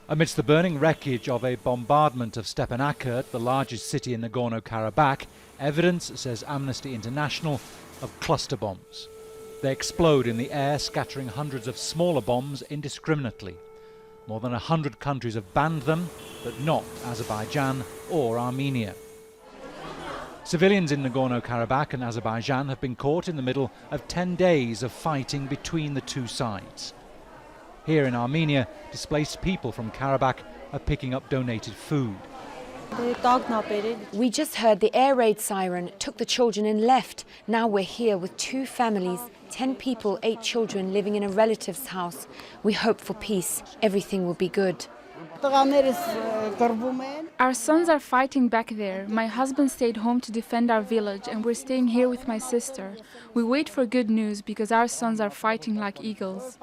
Amidst the burning wreckage of a bombardment of Stepanakert, the largest city in Nagorno-Karabakh, evidence, says Amnesty International, of cluster bombs. They explode in the air, scattering hundreds of smaller bombs indiscriminately. More than 100 countries have banned them, but not Azerbaijan or Armenia. Civilians in Nagorno-Karabakh and Azerbaijan have been caught in the middle of 10 days of fighting between the two sides. Here in Armenia, displaced people from Karabakh are picking up donated food. We just heard the air raid siren, took the children and left. Now we're here with 2 families, 10 people, 8 children living in a relative's house. We hope for peace. Everything will be good. Our sons are fighting back there. My husband stayed home to defend our village, and we're staying here with my sister. We wait for good news because our sons are fighting like eagles.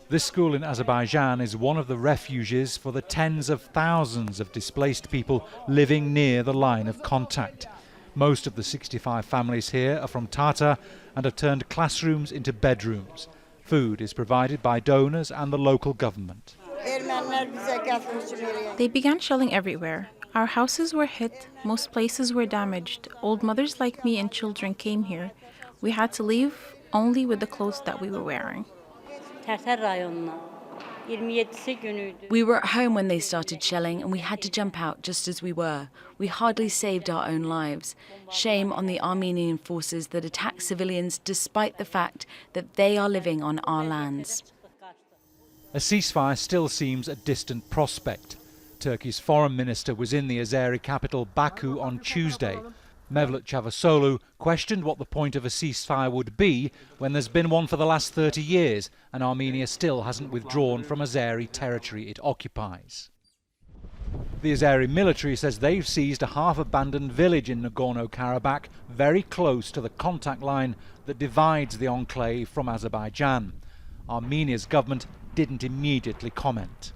This school in Azerbaijan is one of the refuges for the tens of thousands of displaced people living near the line of contact. Most of the 65 families here are from Tartar and have turned classrooms into bedrooms. Food is provided by donors and the local government. They began shelling everywhere. Our houses were hit, most places were damaged. Old mothers like me and children came here. We had to leave only with the clothes that we were wearing. We were at home when they started shelling and we had to jump out just as we were. We hardly saved our own lives. Shame on the Armenian forces that attack civilians despite the fact that they are living on our lands. A ceasefire still seems a distant prospect. Turkey's foreign minister was in the Azeri capital Baku on Tuesday. Mevlut Cavusoglu questioned what the point of a ceasefire would be when there's been one for the last 30 years and Armenia still hasn't withdrawn from Azeri territory it occupies. The Azeri military says they've seized a half-abandoned village in Nagorno-Karabakh very close to the contact line that divides the enclave from Azerbaijan. Armenia's government didn't immediately comment.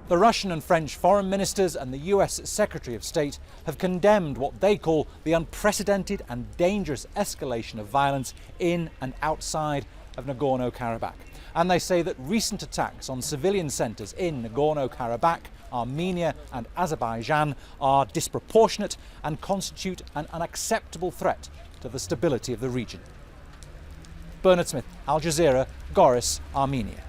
The Russian and French foreign ministers and the US Secretary of State have condemned what they call the unprecedented and dangerous escalation of violence in and outside of Nagorno-Karabakh. And they say that recent attacks on civilian centres in Nagorno-Karabakh, Armenia and Azerbaijan are disproportionate and constitute an unacceptable threat to the stability of the region. Bernard Smith, Al Jazeera, Goris, Armenia.